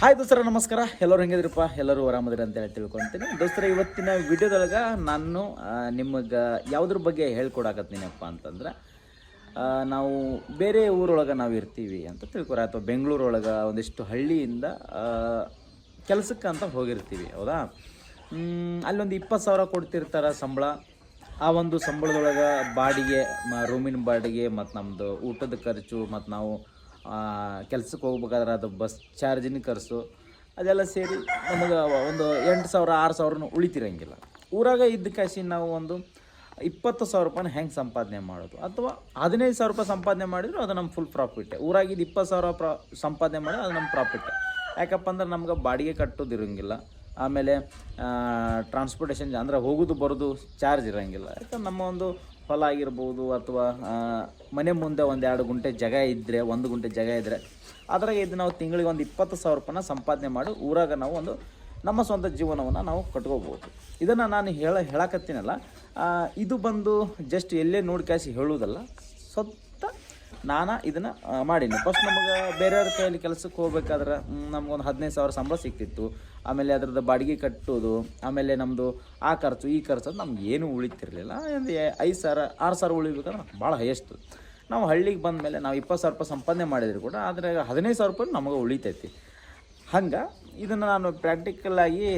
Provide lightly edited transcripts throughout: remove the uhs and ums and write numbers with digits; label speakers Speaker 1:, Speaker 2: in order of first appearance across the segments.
Speaker 1: Hi ದೋಸ್ತರ ನಮಸ್ಕಾರ. ಎಲ್ಲರೂ ಹೆಂಗಿದ್ರಪ್ಪ? ಎಲ್ಲರೂ ಆರಾಮದಿರ ಅಂತೇಳಿ ತಿಳ್ಕೊತೀನಿ. ದೋಸ್ತರ ಇವತ್ತಿನ ವಿಡಿಯೋದೊಳಗೆ ನಾನು ನಿಮಗೆ ಯಾವುದ್ರ ಬಗ್ಗೆ ಹೇಳ್ಕೊಡಕತ್ತೀನಪ್ಪ ಅಂತಂದ್ರೆ, ನಾವು ಬೇರೆ ಊರೊಳಗೆ ನಾವು ಇರ್ತೀವಿ ಅಂತ ತಿಳ್ಕೊರ, ಅಥವಾ ಬೆಂಗಳೂರೊಳಗೆ ಒಂದಿಷ್ಟು ಹಳ್ಳಿಯಿಂದ ಕೆಲಸಕ್ಕೆ ಅಂತ ಹೋಗಿರ್ತೀವಿ, ಹೌದಾ? ಅಲ್ಲೊಂದು 20,000 ಕೊಡ್ತಿರ್ತಾರೆ ಸಂಬಳ. ಆ ಒಂದು ಸಂಬಳದೊಳಗೆ ಬಾಡಿಗೆ, ರೂಮಿನ ಬಾಡಿಗೆ, ಮತ್ತು ನಮ್ಮದು ಊಟದ ಖರ್ಚು, ಮತ್ತು ನಾವು ಕೆಲ್ಸಕ್ಕೆ ಹೋಗ್ಬೇಕಾದ್ರೆ ಅದು ಬಸ್ ಚಾರ್ಜಿನ ಖರ್ಚು, ಅದೆಲ್ಲ ಸೇರಿ ನಮಗೆ ಒಂದು 8,000 6,000 ಉಳಿತಿರಂಗಿಲ್ಲ. ಊರಾಗ ಇದ್ದ ಕಾಶಿ ನಾವು ಒಂದು 20,000 ರೂಪಾಯಿನ ಹೆಂಗೆ ಸಂಪಾದನೆ ಮಾಡೋದು, ಅಥವಾ 15,000 ರೂಪಾಯಿ ಸಂಪಾದನೆ ಮಾಡಿದ್ರು ಅದು ನಮ್ಮ ಫುಲ್ ಪ್ರಾಫಿಟ್ಟೆ. ಊರಾಗಿದ್ದು 20,000 ಸಂಪಾದನೆ ಮಾಡಿದ್ರೆ ಅದು ನಮ್ಮ ಪ್ರಾಫಿಟ್ಟೆ. ಯಾಕಪ್ಪ ಅಂದ್ರೆ ನಮ್ಗೆ ಬಾಡಿಗೆ ಕಟ್ಟೋದು ಇರೋಂಗಿಲ್ಲ, ಆಮೇಲೆ ಟ್ರಾನ್ಸ್ಪೋರ್ಟೇಷನ್ ಅಂದರೆ ಹೋಗೋದು ಬರೋದು ಚಾರ್ಜ್ ಇರೋಂಗಿಲ್ಲ. ಯಾಕಂದ್ರೆ ನಮ್ಮ ಒಂದು ಹೊಲ ಆಗಿರ್ಬೋದು, ಅಥವಾ ಮನೆ ಮುಂದೆ 1-2 ಗುಂಟೆ ಜಾಗ ಇದ್ದರೆ, 1 ಗುಂಟೆ ಜಾಗ ಇದ್ದರೆ ಅದ್ರಾಗ ಇದು ನಾವು ತಿಂಗಳಿಗೆ ಒಂದು 20,000 ರೂಪಾಯಿನ ಸಂಪಾದನೆ ಮಾಡಿ ಊರಾಗ ನಾವು ಒಂದು ನಮ್ಮ ಸ್ವಂತ ಜೀವನವನ್ನು ನಾವು ಕಟ್ಕೋಬೋದು. ಇದನ್ನು ನಾನು ಹೇಳಕತ್ತೀನಲ್ಲ, ಇದು ಬಂದು ಜಸ್ಟ್ ಎಲ್ಲೇ ನೋಡಿ ಕಾಸಿ ಹೇಳುವುದಲ್ಲ, ನಾನು ಇದನ್ನು ಮಾಡೀನಿ. ಫಸ್ಟ್ ನಮಗೆ ಬೇರೆಯವ್ರ ಕೈಯಲ್ಲಿ ಕೆಲಸಕ್ಕೆ ಹೋಗ್ಬೇಕಾದ್ರೆ ನಮಗೊಂದು 15,000 ಸಂಬಳ ಸಿಗ್ತಿತ್ತು. ಆಮೇಲೆ ಅದ್ರದ್ದು ಬಾಡಿಗೆ ಕಟ್ಟೋದು, ಆಮೇಲೆ ನಮ್ಮದು ಆ ಖರ್ಚು ಈ ಖರ್ಚು ಅದು ನಮ್ಗೆ ಏನೂ ಉಳಿತಿರಲಿಲ್ಲ. 5,000 6,000 ಉಳಿಬೇಕಂದ್ರೆ ಭಾಳ ಹೈಯೆಸ್ಟು. ನಾವು ಹಳ್ಳಿಗೆ ಬಂದ ಮೇಲೆ ನಾವು 20,000 ರೂಪಾಯಿ ಸಂಪಾದನೆ ಮಾಡಿದ್ರು ಕೂಡ ಆದರೆ 15,000 ರೂಪಾಯಿ ನಮಗೆ ಉಳಿತೈತಿ. ಹಂಗೆ ಇದನ್ನು ನಾನು ಪ್ರಾಕ್ಟಿಕಲಾಗಿ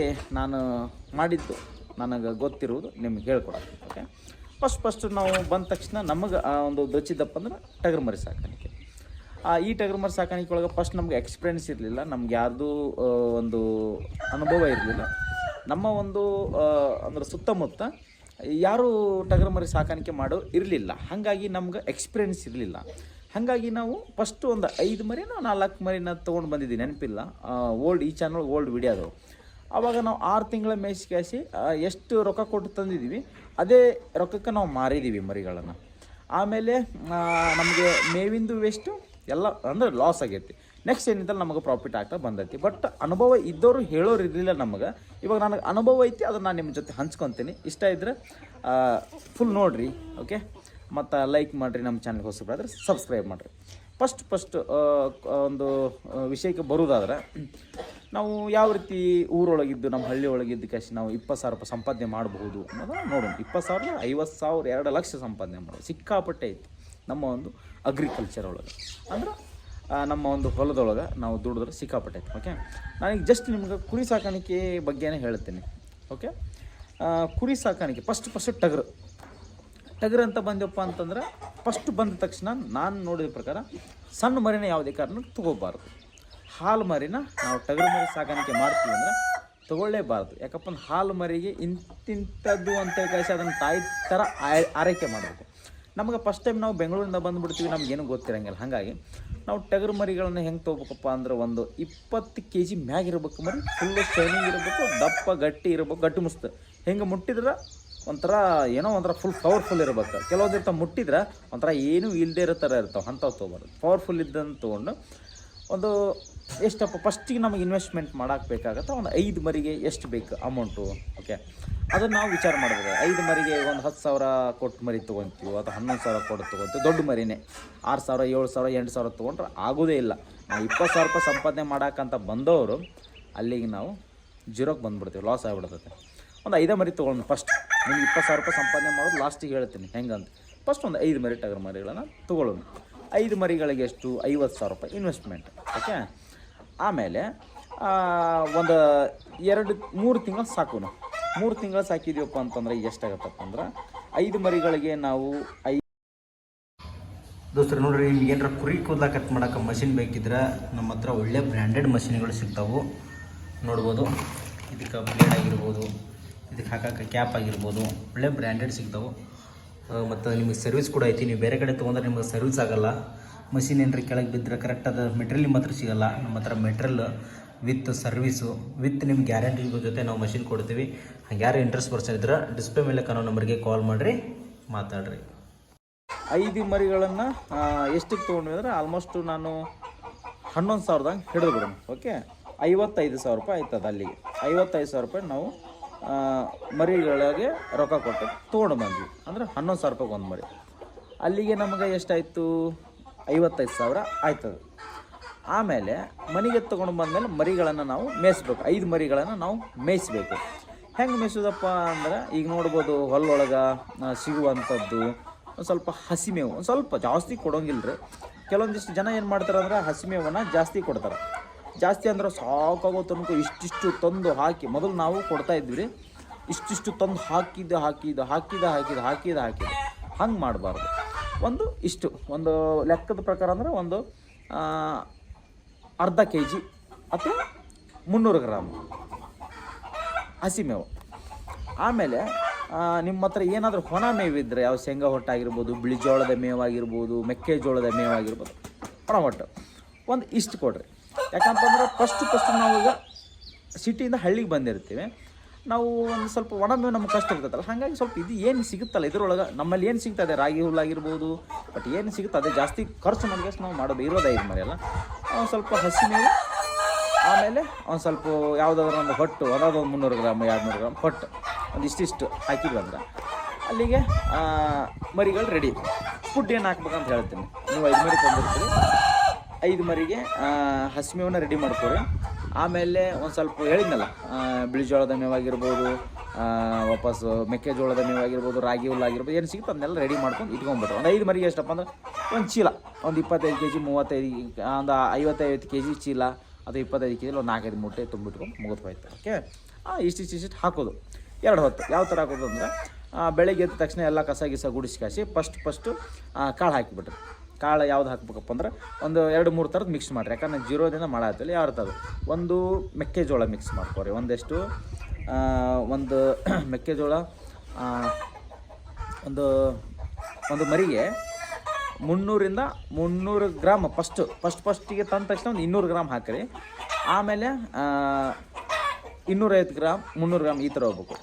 Speaker 1: ನಾನು ಮಾಡಿದ್ದು, ನನಗೆ ಗೊತ್ತಿರುವುದು ನಿಮ್ಗೆ ಹೇಳ್ಕೊಡೋದು. ಓಕೆ, ಫಸ್ಟು ನಾವು ಬಂದ ತಕ್ಷಣ ನಮಗೆ ಒಂದು ದೊಚ್ಚಿದ್ದಪ್ಪ ಅಂದ್ರೆ ಟಗರು ಮರಿ ಸಾಕಾಣಿಕೆ. ಈ ಟಗರು ಮರಿ ಸಾಕಾಣಿಕೆ ಒಳಗೆ ಫಸ್ಟ್ ನಮ್ಗೆ ಎಕ್ಸ್ಪೀರಿಯೆನ್ಸ್ ಇರಲಿಲ್ಲ, ನಮ್ಗೆ ಯಾರ್ದು ಒಂದು ಅನುಭವ ಇರಲಿಲ್ಲ. ನಮ್ಮ ಒಂದು ಅಂದ್ರೆ ಸುತ್ತಮುತ್ತ ಯಾರು ಟಗರು ಮರಿ ಸಾಕಾಣಿಕೆ ಮಾಡೋ ಇರಲಿಲ್ಲ, ಹಾಗಾಗಿ ನಮ್ಗೆ ಎಕ್ಸ್ಪೀರಿಯೆನ್ಸ್ ಇರಲಿಲ್ಲ. ಹಾಗಾಗಿ ನಾವು ಫಸ್ಟು ಒಂದು 5 ಮರಿನೋ 4 ಮರಿನ ತೊಗೊಂಡು ಬಂದಿದ್ದೀವಿ, ನೆನಪಿಲ್ಲ. ಈ ಚಾನಲ್ ಓಲ್ಡ್ ವಿಡಿಯೋ ಅದು. ಆವಾಗ ನಾವು 6 ತಿಂಗಳ ಮೇಯಿಸಿ ಎಷ್ಟು ರೊಕ್ಕ ಕೊಟ್ಟು ತಂದಿದ್ದೀವಿ ಅದೇ ರೊಕ್ಕಕ್ಕೆ ನಾವು ಮಾರಿದ್ದೀವಿ ಮರಿಗಳನ್ನು. ಆಮೇಲೆ ನಮಗೆ ಮೇವಿಂದು ವೇಸ್ಟು ಎಲ್ಲ ಅಂದರೆ ಲಾಸ್ ಆಗೈತಿ. ನೆಕ್ಸ್ಟ್ ಏನಿದ್ದಲ್ಲಿ ನಮಗೆ ಪ್ರಾಫಿಟ್ ಆಗ್ತಾ ಬಂದೈತಿ. ಬಟ್ ಅನುಭವ ಇದ್ದವರು ಹೇಳೋರು ಇರಲಿಲ್ಲ ನಮಗೆ. ಇವಾಗ ನನಗೆ ಅನುಭವ ಐತಿ, ಅದನ್ನು ನಾನು ನಿಮ್ಮ ಜೊತೆ ಹಂಚ್ಕೊತೀನಿ. ಇಷ್ಟ ಇದ್ದರೆ ಫುಲ್ ನೋಡಿರಿ, ಓಕೆ? ಮತ್ತು ಲೈಕ್ ಮಾಡಿರಿ, ನಮ್ಮ ಚಾನಲ್ಗೆ ಹೊಸಬರಾದ್ರೆ ಸಬ್ಸ್ಕ್ರೈಬ್ ಮಾಡಿರಿ. ಫಸ್ಟ್ ಒಂದು ವಿಷಯಕ್ಕೆ ಬರೋದಾದ್ರೆ, ನಾವು ಯಾವ ರೀತಿ ಊರೊಳಗಿದ್ದು ನಮ್ಮ ಹಳ್ಳಿ ಒಳಗಿದ್ದು ಕಾಶಿ ನಾವು 20,000 ರೂಪಾಯಿ ಸಂಪಾದನೆ ಮಾಡಬಹುದು ಅನ್ನೋದು ನೋಡೋಣ. 20,000 50,000 2 ಲಕ್ಷ ಸಂಪಾದನೆ ಮಾಡೋದು ಸಿಕ್ಕಾಪಟ್ಟೆ ಐತಿ ನಮ್ಮ ಒಂದು ಅಗ್ರಿಕಲ್ಚರ್ ಒಳಗೆ. ಅಂದ್ರೆ ನಮ್ಮ ಒಂದು ಹೊಲದೊಳಗೆ ನಾವು ದುಡಿದ್ರೆ ಸಿಕ್ಕಾಪಟ್ಟೆ ಐತಿ. ಓಕೆ, ನಾನೀಗ ಜಸ್ಟ್ ನಿಮ್ಗೆ ಕುರಿ ಸಾಕಾಣಿಕೆ ಬಗ್ಗೆನೇ ಹೇಳ್ತೀನಿ. ಓಕೆ, ಕುರಿ ಸಾಕಾಣಿಕೆ ಫಸ್ಟ್ ಟಗರು ಅಂತ ಬಂದಪ್ಪ ಅಂತಂದ್ರೆ, ಫಸ್ಟ್ ಬಂದ ತಕ್ಷಣ ನಾನು ನೋಡಿದ ಪ್ರಕಾರ ಸಣ್ಣ ಮರಿನ ಯಾವುದೇ ಕಾರಣಕ್ಕೆ ತೊಗೋಬಾರ್ದು. ಹಾಲು ಮರಿನ ನಾವು ಟಗರು ಮರಿ ಸಾಕಾಣಿಕೆ ಮಾಡ್ತೀವಿ ಅಂದರೆ ತೊಗೊಳ್ಳೇಬಾರ್ದು. ಯಾಕಪ್ಪ ಅಂದ್ರೆ ಹಾಲು ಮರಿಗೆ ಇಂತಿಂಥದ್ದು ಅಂತೇಳಿ ಕಳಿಸಿ ಅದನ್ನು ತಾಯಿ ಥರ ಆರೈಕೆ ಮಾಡಬೇಕು. ನಮಗೆ ಫಸ್ಟ್ ಟೈಮ್ ನಾವು ಬೆಂಗಳೂರಿಂದ ಬಂದುಬಿಡ್ತೀವಿ, ನಮಗೇನು ಗೊತ್ತಿರಂಗಿಲ್ಲ. ಹಾಗಾಗಿ ನಾವು ಟಗರು ಮರಿಗಳನ್ನು ಹೆಂಗೆ ತೊಗೋಬೇಕಪ್ಪ ಅಂದ್ರೆ, ಒಂದು 20 kg ಮ್ಯಾಗ ಇರಬೇಕು ಮರಿ, ಫುಲ್ಲು ಶೈನಿಂಗ್ ಇರಬೇಕು, ದಪ್ಪ ಗಟ್ಟಿ ಇರಬೇಕು, ಗಟ್ಟಿ ಮುಸ್ತು. ಹೆಂಗೆ ಮುಟ್ಟಿದ್ರೆ ಒಂಥರ ಫುಲ್ ಪವರ್ಫುಲ್ ಇರ್ಬೇಕು. ಕೆಲವೊಂದು ಇರ್ತಾವೆ ಮುಟ್ಟಿದ್ರೆ ಒಂಥರ ಏನೂ ಇಲ್ಲದೆ ಇರೋ ಥರ ಇರ್ತಾವೆ, ಅಂಥವು ತೊಗೊಬಾರ್ದು. ಪವರ್ಫುಲ್ ಇದ್ದಂತ ತೊಗೊಂಡು ಒಂದು ಎಷ್ಟಪ್ಪ ಫಸ್ಟಿಗೆ ನಮಗೆ ಇನ್ವೆಸ್ಟ್ಮೆಂಟ್ ಮಾಡೋಕೆ ಬೇಕಾಗತ್ತೆ, ಒಂದು 5 ಮರಿಗೆ ಎಷ್ಟು ಬೇಕು ಅಮೌಂಟು. ಓಕೆ, ಅದನ್ನು ನಾವು ವಿಚಾರ ಮಾಡಬೇಕು. 5 ಮರಿಗೆ ಒಂದು 10,000 ಕೊಟ್ಟು ಮರಿ ತೊಗೊತೀವಿ, ಅಥವಾ 11,000 ಕೊಟ್ಟು ತೊಗೊತೀವಿ. ದೊಡ್ಡ ಮರಿನೇ 6,000 7,000 8,000 ತೊಗೊಂಡ್ರೆ ಆಗೋದೇ ಇಲ್ಲ. ನಾವು 20,000 ರೂಪಾಯಿ ಸಂಪಾದನೆ ಮಾಡೋಕ್ಕಂತ ಬಂದವರು ಅಲ್ಲಿಗೆ ನಾವು ಜೀರೋಕ್ಕೆ ಬಂದುಬಿಡ್ತೀವಿ, ಲಾಸ್ ಆಗಿಬಿಡ್ತೈತೆ. ಒಂದು 5 ಮರಿ ತೊಗೊಂಡು ಫಸ್ಟ್ ನಿಮ್ಗೆ 20,000 ರೂಪಾಯಿ ಸಂಪಾದನೆ ಮಾಡೋದು ಲಾಸ್ಟಿಗೆ ಹೇಳ್ತೀನಿ ಹೆಂಗಂತ. ಫಸ್ಟ್ ಒಂದು 5 ಮರಿ ಟಗರು ಮರಿಗಳನ್ನು ತೊಗೊಳ್ಳೋಣ. 5 ಮರಿಗಳಿಗೆ ಎಷ್ಟು? 50,000 ರೂಪಾಯಿ ಇನ್ವೆಸ್ಟ್ಮೆಂಟ್. ಓಕೆ, ಆಮೇಲೆ ಒಂದು 2-3 ತಿಂಗಳು ಸಾಕೋಣ. 3 ತಿಂಗಳು ಸಾಕಿದ್ದೀವಪ್ಪ ಅಂತಂದ್ರೆ ಎಷ್ಟಾಗತ್ತಪ್ಪ ಅಂದ್ರೆ, 5 ಮರಿಗಳಿಗೆ ನಾವು ದೋಸ್ತರು ನೋಡ್ರಿ, ನಿಮ್ಗೆ ಏನಾರ ಕುರಿ ಕೂದಲ ಕಟ್ ಮಾಡೋಕೆ ಮಷಿನ್ ಬೇಕಿದ್ರೆ ನಮ್ಮ ಹತ್ರ ಒಳ್ಳೆ ಬ್ರ್ಯಾಂಡೆಡ್ ಮಷಿನ್ಗಳು ಸಿಗ್ತಾವೆ. ನೋಡ್ಬೋದು, ಇದಕ್ಕೆ ಬ್ಲೇಡ್ ಆಗಿರ್ಬೋದು, ಇದಕ್ಕೆ ಹಾಕೋಕೆ ಕ್ಯಾಪ್ ಆಗಿರ್ಬೋದು, ಒಳ್ಳೆ ಬ್ರ್ಯಾಂಡೆಡ್ ಸಿಗ್ತಾವೆ. ಮತ್ತು ನಿಮಗೆ ಸರ್ವಿಸ್ ಕೂಡ ಐತಿ. ನೀವು ಬೇರೆ ಕಡೆ ತೊಗೊಂಡ್ರೆ ನಿಮಗೆ ಸರ್ವಿಸ್ ಆಗೋಲ್ಲ. ಮಷಿನ್ ಏನ್ರಿ ಕೆಳಗೆ ಬಿದ್ದರೆ ಕರೆಕ್ಟಾದ ಮೆಟೀರಿಯಲ್ ನಿಮ್ಮ ಹತ್ರ ಸಿಗೋಲ್ಲ. ನಮ್ಮ ಹತ್ರ ಮೆಟ್ರಿಯಲ್ ವಿತ್ ಸರ್ವಿಸು ವಿತ್ ನಿಮ್ಮ ಗ್ಯಾರಂಟಿ ಜೊತೆ ನಾವು ಮಷಿನ್ ಕೊಡ್ತೀವಿ. ಹಾಗೆ ಯಾರು ಇಂಟ್ರೆಸ್ಟ್ ಪರ್ಸನ್ ಇದ್ರೆ ಡಿಸ್ಪ್ಲೇ ಮೇಲೆ ಕಾಣೋ ನಂಬರ್ಗೆ ಕಾಲ್ ಮಾಡಿರಿ, ಮಾತಾಡ್ರಿ. 5 ಮರಿಗಳನ್ನು ಎಷ್ಟಕ್ಕೆ ತೊಗೊಂಡ್ವಿ ಅಂದ್ರೆ ಆಲ್ಮೋಸ್ಟು ನಾನು 11,000ದಾಗ ಹಿಡಿದು ಬಿಡೋಣ. ಓಕೆ, 55,000 ರೂಪಾಯಿ ಆಯ್ತದ. ಅಲ್ಲಿಗೆ 55,000 ರೂಪಾಯಿ ನಾವು ಮರಿಗಳಿಗೆ ರೊಕ್ಕ ಕೊಟ್ಟು ತೊಗೊಂಡು ಬಂದ್ವಿ. ಅಂದರೆ 11,000 ರೂಪಾಯಿಗೆ ಒಂದು ಮರಿ. ಅಲ್ಲಿಗೆ ನಮಗೆ ಎಷ್ಟಾಯಿತು? 55,000 ಆಯ್ತದೆ. ಆಮೇಲೆ ಮನೆಗೆ ತೊಗೊಂಡು ಬಂದಮೇಲೆ ಮರಿಗಳನ್ನು ನಾವು ಮೇಯಿಸ್ಬೇಕು. 5 ಮರಿಗಳನ್ನು ನಾವು ಮೇಯಿಸ್ಬೇಕು. ಹೆಂಗೆ ಮೇಯಿಸೋದಪ್ಪ ಅಂದ್ರೆ ಈಗ ನೋಡ್ಬೋದು ಹೊಲೊಳಗೆ ಸಿಗುವಂಥದ್ದು ಒಂದು ಸ್ವಲ್ಪ ಹಸಿಮೇವು, ಒಂದು ಸ್ವಲ್ಪ ಜಾಸ್ತಿ ಕೊಡೋಂಗಿಲ್ಲ ರೀ. ಕೆಲವೊಂದಿಷ್ಟು ಜನ ಏನು ಮಾಡ್ತಾರೆ ಅಂದ್ರೆ ಹಸಿಮೇವನ್ನು ಜಾಸ್ತಿ ಕೊಡ್ತಾರೆ. ಜಾಸ್ತಿ ಅಂದ್ರೆ ಸಾಕಾಗೋ ತನಕ ಇಷ್ಟಿಷ್ಟು ತಂದು ಹಾಕಿ, ಮೊದಲು ನಾವು ಕೊಡ್ತಾ ಇದ್ವಿ ರೀ, ಇಷ್ಟಿಷ್ಟು ತಂದು ಹಾಕಿದ ಹಂಗೆ ಮಾಡಬಾರ್ದು. ಒಂದು ಲೆಕ್ಕದ ಪ್ರಕಾರ ಅಂದ್ರೆ ಒಂದು ಅರ್ಧ kg ಅಥವಾ 300 ಗ್ರಾಮ್ ಹಸಿಮೇವು. ಆಮೇಲೆ ನಿಮ್ಮ ಹತ್ರ ಏನಾದರೂ ಒಣ ಮೇವಿದ್ದರೆ, ಯಾವ ಶೇಂಗಾ ಹೊಟ್ಟಾಗಿರ್ಬೋದು, ಬಿಳಿ ಜೋಳದ ಮೇವಾಗಿರ್ಬೋದು, ಮೆಕ್ಕೆಜೋಳದ ಮೇವಾಗಿರ್ಬೋದು, ಒಟ್ಟು ಒಂದು ಇಷ್ಟು ಕೊಡ್ರಿ. ಯಾಕಂತಂದ್ರೆ ಫಸ್ಟ್ ನಾವೀಗ ಸಿಟಿಯಿಂದ ಹಳ್ಳಿಗೆ ಬಂದಿರ್ತೀವಿ, ನಾವು ಒಂದು ಸ್ವಲ್ಪ ಒಣ ಮೇವು ನಮ್ಗೆ ಕಷ್ಟ ಇರ್ತೈತಲ್ಲ, ಹಾಗಾಗಿ ಸ್ವಲ್ಪ ಇದು ಏನು ಸಿಗುತ್ತಲ್ಲ ಇದ್ರೊಳಗೆ ನಮ್ಮಲ್ಲಿ ಏನು ಸಿಗ್ತದೆ, ರಾಗಿ ಹುಲ್ಲಾಗಿರ್ಬೋದು, ಬಟ್ ಏನು ಸಿಗುತ್ತೆ ಅದೇ ಜಾಸ್ತಿ ಖರ್ಚು ಮಾಡಿ ನಾವು ಮಾಡೋದು. 5 ಮರಿ ಅಲ್ಲ, ಒಂದು ಸ್ವಲ್ಪ ಹಸಿ ಮೇವು, ಆಮೇಲೆ ಒಂದು ಸ್ವಲ್ಪ ಯಾವುದಾದ್ರೂ ಒಂದು ಹೊಟ್ಟು, ಅದಾದ ಒಂದು 300 ಗ್ರಾಮ್ 200 ಗ್ರಾಮ್ ಹೊಟ್ಟು ಒಂದು ಇಷ್ಟಿಷ್ಟು ಹಾಕಿದ್ವಿ ಅಂದ್ರೆ ಅಲ್ಲಿಗೆ ಮರಿಗಳು ರೆಡಿ. ಫುಡ್ ಏನು ಹಾಕ್ಬೇಕಂತ ಹೇಳ್ತೀನಿ. ನೀವು 5 ಮರಿ ತಂದಿರ್ತೀರಿ, 5 ಮರಿಗೆ ಹಸಿಮೇವನ್ನ ರೆಡಿ ಮಾಡ್ಕೊರಿ. ಆಮೇಲೆ ಒಂದು ಸ್ವಲ್ಪ ಹೇಳಿದ್ನಲ್ಲ, ಬಿಳಿ ಜೋಳದ ಮೇವಾಗಿರ್ಬೋದು, ವಾಪಸ್ಸು ಮೆಕ್ಕೆಜೋಳದ ಮೇವಾಗಿರ್ಬೋದು, ರಾಗಿ ಹುಲ್ಲಾಗಿರ್ಬೋದು, ಏನು ಸಿಗುತ್ತೆ ಅದನ್ನೆಲ್ಲ ರೆಡಿ ಮಾಡ್ಕೊಂಡು ಇಟ್ಕೊಂಡ್ಬಿಟ್ರು. ಒಂದು 5 ಮರಿಗೆ ಎಷ್ಟಪ್ಪ ಅಂದ್ರೆ ಒಂದು ಚೀಲ, ಒಂದು 25 kg 35, ಒಂದು 55 kg ಚೀಲ ಅಥವಾ 25 kg ಒಂದು 4-5 ಮೂಟೆ ತುಂಬಿಟ್ಕೊಂಡು ಮುಗಿದೋಯ್ತು. ಓಕೆ, ಇಷ್ಟಿಷ್ಟು ಹಾಕೋದು 2 ಹೊತ್ತು. ಯಾವ ಥರ ಹಾಕೋದು ಅಂದರೆ ಬೆಳಗ್ಗೆ ಎದ್ದ ತಕ್ಷಣ ಎಲ್ಲ ಕಸ ಗುಡಿಸಿ ಕಾಸಿ ಫಸ್ಟು ಕಾಳು ಹಾಕಿಬಿಟ್ರಿ. ಕಾಳು ಯಾವ್ದು ಹಾಕ್ಬೇಕಪ್ಪ ಅಂದ್ರೆ ಒಂದು 2-3 ಥರದ್ದು ಮಿಕ್ಸ್ ಮಾಡಿರಿ. ಯಾಕಂದ್ರೆ 0ದಿಂದ ಮಳೆ ಆಗ್ತಿಲ್ಲ. ಯಾವ ಥರದ್ದು ಒಂದು ಮೆಕ್ಕೆಜೋಳ ಮಿಕ್ಸ್ ಮಾಡ್ಕೊರಿ. ಒಂದು ಮೆಕ್ಕೆಜೋಳ ಒಂದು ಮರಿಗೆ 300 ಗ್ರಾಮ್ ಫಸ್ಟಿಗೆ ತಂದ ತಕ್ಷಣ ಒಂದು 200 ಗ್ರಾಮ್ ಹಾಕಿರಿ. ಆಮೇಲೆ 250 ಗ್ರಾಮ್ 300 ಗ್ರಾಮ್ ಈ ಥರ ಹೋಗ್ಬೇಕು.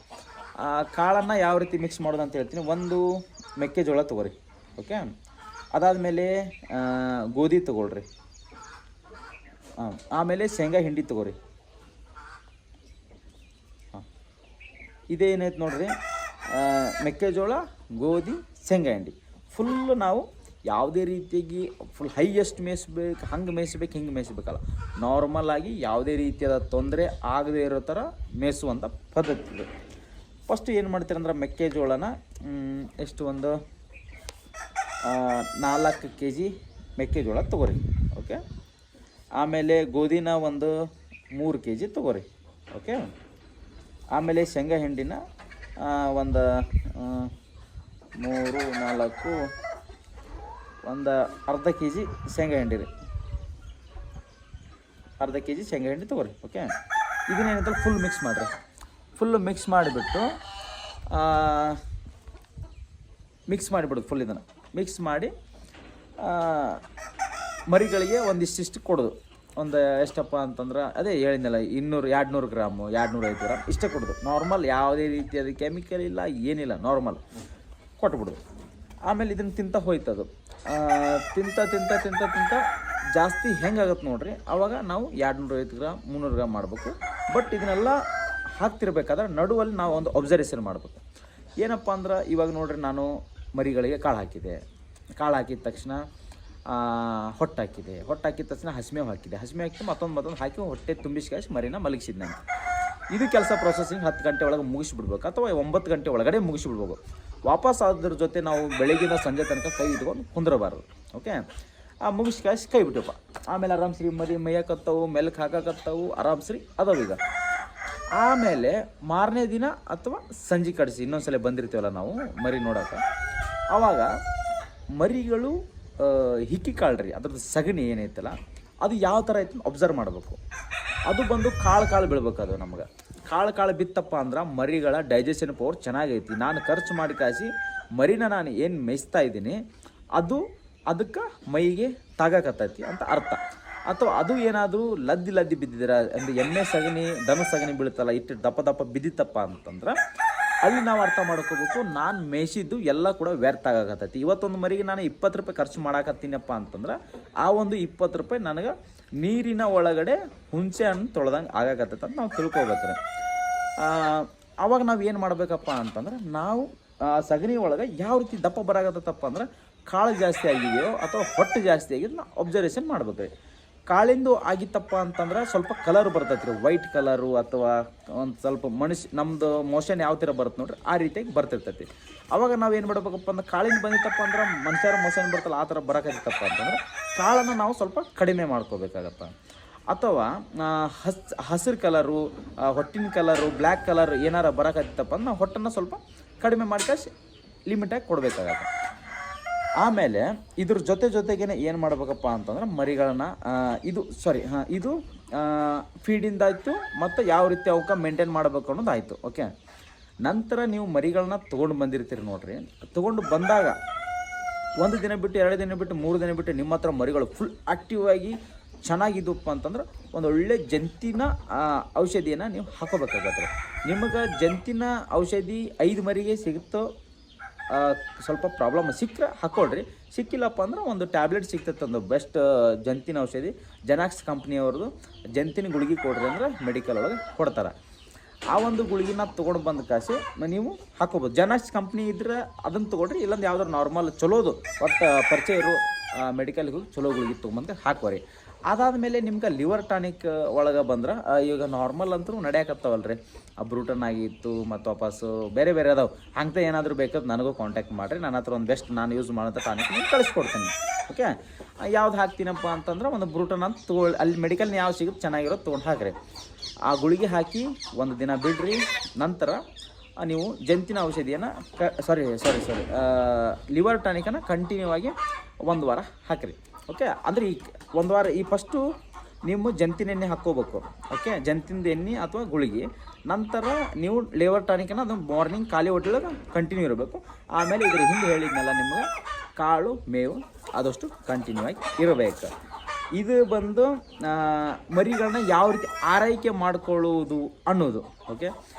Speaker 1: ಕಾಳನ್ನು ಯಾವ ರೀತಿ ಮಿಕ್ಸ್ ಮಾಡೋದು ಅಂತ ಹೇಳ್ತೀನಿ. ಒಂದು ಮೆಕ್ಕೆಜೋಳ ತೊಗೊರಿ. ಓಕೆ, ಅದಾದಮೇಲೆ ಗೋಧಿ ತೊಗೊಳ್ರಿ. ಆಮೇಲೆ ಶೇಂಗಾ ಹಿಂಡಿ ತೊಗೊರಿ. ಇದೇನೈತೆ ನೋಡ್ರಿ, ಮೆಕ್ಕೆಜೋಳ, ಗೋಧಿ, ಶೇಂಗಾ ಹಿಂಡಿ ಫುಲ್ಲು ನಾವು ಯಾವುದೇ ರೀತಿಯಾಗಿ ಫುಲ್ ಹೈಯೆಸ್ಟ್ ಮೇಯಿಸ್ಬೇಕು, ಹಿಂಗೆ ಮೇಯಿಸ್ಬೇಕಲ್ಲ, ನಾರ್ಮಲಾಗಿ ಯಾವುದೇ ರೀತಿಯಾದ ತೊಂದರೆ ಆಗದೇ ಇರೋ ಥರ ಮೇಯಿಸುವಂಥ ಪದ್ಧತಿ ಇದೆ. ಫಸ್ಟ್ ಏನು ಮಾಡ್ತೀರಂದ್ರೆ ಮೆಕ್ಕೆಜೋಳನ ಎಷ್ಟು ಒಂದು 4 kg ಮೆಕ್ಕೆಜೋಳ ತೊಗೊರಿ. ಓಕೆ, ಆಮೇಲೆ ಗೋಧಿನ ಒಂದು 3 kg ತೊಗೊರಿ. ಓಕೆ, ಆಮೇಲೆ ಶೇಂಗಾ ಹಿಂಡಿನ ಒಂದು 3, 4 ಒಂದು ಅರ್ಧ kg ಶೇಂಗಾ ಹಿಂಡಿ ರೀ. ಅರ್ಧ kg ಶೇಂಗಾ ಹಿಂಡಿ ತೊಗೊರಿ. ಓಕೆ, ಇದನ್ನೇನಂತ ಫುಲ್ ಮಿಕ್ಸ್ ಮಾಡಿರಿ. ಮಿಕ್ಸ್ ಮಾಡಿಬಿಟ್ಟು ಫುಲ್ ಇದನ್ನು ಮಿಕ್ಸ್ ಮಾಡಿ ಮರಿಗಳಿಗೆ ಒಂದಿಷ್ಟು ಕೊಡೋದು. ಒಂದು ಎಷ್ಟಪ್ಪ ಅಂತಂದ್ರೆ ಅದೇ ಹೇಳಿದ್ನಲ್ಲ, 200 ಗ್ರಾಮು 250 ಗ್ರಾಮ್ ಇಷ್ಟೇ ಕೊಡೋದು. ನಾರ್ಮಲ್, ಯಾವುದೇ ರೀತಿಯಾದ ಕೆಮಿಕಲ್ ಇಲ್ಲ, ಏನಿಲ್ಲ, ನಾರ್ಮಲ್ ಕೊಟ್ಬಿಡೋದು. ಆಮೇಲೆ ಇದನ್ನು ತಿಂತ ಹೋಯ್ತದು. ತಿಂತ ಜಾಸ್ತಿ ಹೆಂಗಾಗತ್ತೆ ನೋಡ್ರಿ, ಆವಾಗ ನಾವು 250 ಗ್ರಾಮ್ 300 ಗ್ರಾಮ್ ಮಾಡಬೇಕು. ಬಟ್ ಇದನ್ನೆಲ್ಲ ಹಾಕ್ತಿರ್ಬೇಕಾದ್ರೆ ನಡುವಲ್ಲಿ ನಾವು ಒಂದು ಅಬ್ಸರ್ವೇಷನ್ ಮಾಡಬೇಕು. ಏನಪ್ಪ ಅಂದ್ರೆ ಇವಾಗ ನೋಡ್ರಿ, ನಾನು ಮರಿಗಳಿಗೆ ಕಾಳು ಹಾಕಿದೆ. ಕಾಳು ಹಾಕಿದ ತಕ್ಷಣ ಹೊಟ್ಟು ಹಾಕಿದ ತಕ್ಷಣ ಹಸಿಮೇವು ಹಾಕಿ ಮತ್ತೊಂದು ಹಾಕಿ ಹೊಟ್ಟೆ ತುಂಬಿಸಿ ಮರಿನ ಮಲಗಿಸಿದ್ ನಾನು. ಇದು ಕೆಲಸ ಪ್ರೊಸೆಸಿಂಗ್ 10 ಗಂಟೆ ಒಳಗೆ ಮುಗಿಸ್ಬಿಡ್ಬೇಕು, ಅಥವಾ 9 ಗಂಟೆ ಒಳಗಡೆ ಮುಗಿಸ್ಬಿಡ್ಬೇಕು. ವಾಪಸ್ ಅದ್ರ ಜೊತೆ ನಾವು ಬೆಳಗಿನ ಸಂಜೆ ತನಕ ಕೈ ಇಟ್ಕೊಂಡು ಕುಂದ್ರಬಾರ್ದು. ಓಕೆ, ಮುಗಿಸಿ ಕೈ ಬಿಟ್ಟಪ್ಪ. ಆಮೇಲೆ ಆರಾಮ್ಸ್ರಿ ಮರಿ ಮೇಯಕತ್ತವು, ಮೆಲ್ಕ್ ಹಾಕಕತ್ತವು, ಆರಾಮ್ಸ್ರಿ ಅದಾವ ಈಗ. ಆಮೇಲೆ ಮಾರನೇ ದಿನ ಅಥವಾ ಸಂಜೆ ಕಡಿಸಿ ಇನ್ನೊಂದ್ಸಲ ಬಂದಿರ್ತೀವಲ್ಲ ನಾವು ಮರಿ ನೋಡೋಕೆ, ಆವಾಗ ಮರಿಗಳು ಹಿಕ್ಕಿ ಕಾಳ್ರಿ ಅದ್ರದ್ದು ಸಗಣಿ ಏನೈತಲ್ಲ ಅದು ಯಾವ ಥರ ಐತೆ ಅಬ್ಸರ್ವ್ ಮಾಡಬೇಕು. ಅದು ಬಂದು ಕಾಳು ಬೀಳ್ಬೇಕು. ಅದು ನಮ್ಗೆ ಕಾಳು ಬಿತ್ತಪ್ಪ ಅಂದ್ರೆ ಮರಿಗಳ ಡೈಜೆಷನ್ ಪವರ್ ಚೆನ್ನಾಗೈತಿ. ನಾನು ಖರ್ಚು ಮಾಡಿ ಕಾಸಿ ಮರಿನ ನಾನು ಏನು ಮೇಯಿಸ್ತಾ ಇದ್ದೀನಿ ಅದಕ್ಕೆ ಮೈಗೆ ತಾಗಕತ್ತೈತಿ ಅಂತ ಅರ್ಥ. ಅಥವಾ ಅದು ಏನಾದರೂ ಲದ್ದಿ ಬಿದ್ದಿದ್ದೀರ ಅಂದರೆ ಎಮ್ಮೆ ಸಗಣಿ ದನ ಸಗಣಿ ಬೀಳುತ್ತಲ್ಲ, ಇಟ್ಟು ದಪ್ಪ ಬಿದ್ದಿತ್ತಪ್ಪ ಅಂತಂದ್ರೆ ಅಲ್ಲಿ ನಾವು ಅರ್ಥ ಮಾಡ್ಕೋಬೇಕು, ನಾನು ಮೇಯಿಸಿದ್ದು ಎಲ್ಲ ಕೂಡ ವ್ಯರ್ಥ ಆಗಕತ್ತೈತಿ. ಇವತ್ತೊಂದು ಮರಿಗೆ ನಾನು 20 ರೂಪಾಯಿ ಖರ್ಚು ಮಾಡಾಕತ್ತೀನಪ್ಪ ಅಂತಂದ್ರೆ ಆ ಒಂದು 20 ರೂಪಾಯಿ ನನಗೆ ನೀರಿನ ಒಳಗಡೆ ಹುಣಸೆ ಹಣ್ಣು ತೊಳೆದಂಗೆ ಆಗಕತ್ತೈತೆ ಅಂತ ನಾವು ತಿಳ್ಕೊಬೇಕ್ರಿ. ಆವಾಗ ನಾವು ಏನು ಮಾಡಬೇಕಪ್ಪ ಅಂತಂದ್ರೆ, ನಾವು ಸಗಣಿ ಒಳಗೆ ಯಾವ ರೀತಿ ದಪ್ಪ ಬರಾಕತ್ತಪ್ಪ ಅಂದ್ರೆ ಕಾಳು ಜಾಸ್ತಿ ಆಗಿದೆಯೋ ಅಥವಾ ಹೊಟ್ಟೆ ಜಾಸ್ತಿ ಆಗಿದ್ದು ನಾವು ಅಬ್ಸರ್ವೇಷನ್ ಮಾಡ್ಬೇಕ್ರಿ. ಕಾಳಿಂದು ಆಗಿತ್ತಪ್ಪ ಅಂತಂದ್ರೆ ಸ್ವಲ್ಪ ಕಲರ್ ಬರ್ತೈತೆ ರೀ, ವೈಟ್ ಕಲರು ಅಥವಾ ಒಂದು ಸ್ವಲ್ಪ ನಮ್ಮದು ಮೋಷನ್ ಯಾವ ಥರ ಬರುತ್ತೆ ನೋಡ್ರಿ ಆ ರೀತಿಯಾಗಿ ಬರ್ತಿರ್ತೈತಿ. ಅವಾಗ ನಾವು ಏನು ಮಾಡಬೇಕಪ್ಪ ಅಂದ್ರೆ ಕಾಳಿಂದ ಬಂದಿತ್ತಪ್ಪ ಅಂದ್ರೆ ಮನುಷ್ಯರ ಮೋಷನ್ ಬರ್ತಲ್ಲ ಆ ಥರ ಬರೋಕ್ಕಾಗಿತ್ತಪ್ಪ ಅಂತಂದ್ರೆ ಕಾಳನ್ನು ನಾವು ಸ್ವಲ್ಪ ಕಡಿಮೆ ಮಾಡ್ಕೋಬೇಕಾಗತ್ತೆ. ಅಥವಾ ಹಸಿರು ಕಲರು, ಹೊಟ್ಟಿನ ಕಲರು, ಬ್ಲ್ಯಾಕ್ ಕಲರ್ ಏನಾರ ಬರೋಕ್ಕಾಗಿತ್ತಪ್ಪ ಅಂದ್ರೆ ನಾವು ಹೊಟ್ಟನ್ನು ಸ್ವಲ್ಪ ಕಡಿಮೆ ಮಾಡ್ಕೊಂಡು ಲಿಮಿಟಾಗಿ ಕೊಡಬೇಕಾಗತ್ತೆ. ಆಮೇಲೆ ಇದ್ರ ಜೊತೆಗೇ ಏನು ಮಾಡ್ಬೇಕಪ್ಪ ಅಂತಂದ್ರೆ ಮರಿಗಳನ್ನ ಇದು ಫೀಡಿಂದಾಯಿತು ಮತ್ತು ಯಾವ ರೀತಿ ಅವಕ್ಕೆ ಮೇಂಟೈನ್ ಮಾಡಬೇಕು ಅನ್ನೋದು ಆಯಿತು. ಓಕೆ, ನಂತರ ನೀವು ಮರಿಗಳನ್ನ ತೊಗೊಂಡು ಬಂದಿರ್ತೀರಿ ನೋಡ್ರಿ. ತೊಗೊಂಡು ಬಂದಾಗ 1 ದಿನ ಬಿಟ್ಟು 2 ದಿನ ಬಿಟ್ಟು 3 ದಿನ ಬಿಟ್ಟು ನಿಮ್ಮ ಹತ್ರ ಮರಿಗಳು ಫುಲ್ ಆ್ಯಕ್ಟಿವ್ ಆಗಿ ಚೆನ್ನಾಗಿದ್ದಪ್ಪ ಅಂತಂದ್ರೆ ಒಂದು ಒಳ್ಳೆ ಜಂತಿನ ಔಷಧಿಯನ್ನು ನೀವು ಹಾಕೋಬೇಕಾಗತ್ತೆ. ನಿಮಗೆ ಜಂತಿನ ಔಷಧಿ 5 ಮರಿಗೆ ಸಿಗುತ್ತೋ ಸ್ವಲ್ಪ ಪ್ರಾಬ್ಲಮ್ ಸಿಕ್ಕರೆ ಹಾಕ್ಕೊಳ್ರಿ, ಸಿಕ್ಕಿಲ್ಲಪ್ಪ ಅಂದ್ರೆ ಒಂದು ಟ್ಯಾಬ್ಲೆಟ್ ಸಿಗ್ತೈತೆ, ಒಂದು ಬೆಸ್ಟ್ ಜಂತಿನ ಔಷಧಿ ಜೆನಾಕ್ಸ್ ಕಂಪ್ನಿಯವ್ರದ್ದು ಜಂತಿನ ಗುಳಿಗೆ ಕೊಡ್ರಿ ಅಂದ್ರೆ ಮೆಡಿಕಲ್ ಒಳಗೆ ಕೊಡ್ತಾರೆ. ಆ ಒಂದು ಗುಳಿಗಿನ ತೊಗೊಂಡು ಬಂದ ಕಾಸು ನೀವು ಹಾಕೋಬೋದು. ಜೆನಾಕ್ಸ್ ಕಂಪ್ನಿ ಇದ್ರೆ ಅದನ್ನು ತೊಗೊಳ್ರಿ, ಇಲ್ಲಾಂದ್ರೆ ಯಾವ್ದಾರು ನಾರ್ಮಲ್ ಚಲೋದು ಒಟ್ಟು ಪರಿಚಯ ಇರೋ ಮೆಡಿಕಲ್ಗೆ ಹೋಗಿ ಚಲೋ ಗುಳಿಗೆ ತೊಗೊಂಬಂದು ಹಾಕೋರಿ. ಅದಾದಮೇಲೆ ನಿಮ್ಗೆ ಲಿವರ್ ಟಾನಿಕ್ ಒಳಗೆ ಬಂದ್ರೆ ಈಗ ನಾರ್ಮಲ್ ಅಂತೂ ನಡೆಯಕತ್ತಾವಲ್ಲ ರೀ, ಬ್ರೂಟನ್ ಆಗಿತ್ತು ಮತ್ತು ವಾಪಸ್ಸು ಬೇರೆ ಬೇರೆ ಅದಾವೆ. ಹಂಗೆ ಏನಾದರೂ ಬೇಕಾದ್ರೆ ನನಗೂ ಕಾಂಟ್ಯಾಕ್ಟ್ ಮಾಡಿರಿ, ನನ್ನ ಹತ್ರ ಒಂದು ಬೆಸ್ಟ್ ನಾನು ಯೂಸ್ ಮಾಡೋಂಥ ಟಾನಿಕ್ ನೀವು ಕಳಿಸ್ಕೊಡ್ತೀನಿ. ಓಕೆ, ಯಾವ್ದು ಹಾಕ್ತೀನಪ್ಪ ಅಂತಂದ್ರೆ ಒಂದು ಬ್ರೂಟನ್ ಅಂತ ತೊಗೊಳ್ಳಿ, ಅಲ್ಲಿ ಮೆಡಿಕಲ್ನ ಯಾವ ಸಿಗುತ್ತೆ ಚೆನ್ನಾಗಿರೋದು ತೊಗೊಂಡು ಹಾಕಿರಿ. ಆ ಗುಳಿಗೆ ಹಾಕಿ 1 ದಿನ ಬಿಡ್ರಿ. ನಂತರ ನೀವು ಜಂತಿನ ಔಷಧಿಯನ್ನು ಲಿವರ್ ಟಾನಿಕನ್ನು ಕಂಟಿನ್ಯೂ ಆಗಿ 1 ವಾರ ಹಾಕಿರಿ. ಓಕೆ, ಅಂದರೆ ಈ 1 ವಾರ ಈ ಫಸ್ಟು ನೀವು ಜಂತಿನ ಎಣ್ಣೆ ಹಾಕ್ಕೋಬೇಕು. ಓಕೆ, ಜಂತಿನ ಎಣ್ಣೆ ಅಥವಾ ಗುಳಿಗೆ. ನಂತರ ನೀವು ಲಿವರ್ ಟಾನಿಕನ್ನು ಅದು ಮಾರ್ನಿಂಗ್ ಖಾಲಿ ಹೊಟ್ಟೆಯೊಳಗೆ ಕಂಟಿನ್ಯೂ ಇರಬೇಕು. ಆಮೇಲೆ ಇದ್ರ ಹಿಂದೆ ಹೇಳಿದ್ನಲ್ಲ ನಿಮ್ಗೆ ಕಾಳು ಮೇವು ಆದಷ್ಟು ಕಂಟಿನ್ಯೂ ಆಗಿ ಇರಬೇಕು. ಇದು ಬಂದು ಮರಿಗಳನ್ನ ಯಾವ ರೀತಿ ಆರೈಕೆ ಮಾಡ್ಕೊಳ್ಳೋದು ಅನ್ನೋದು. ಓಕೆ,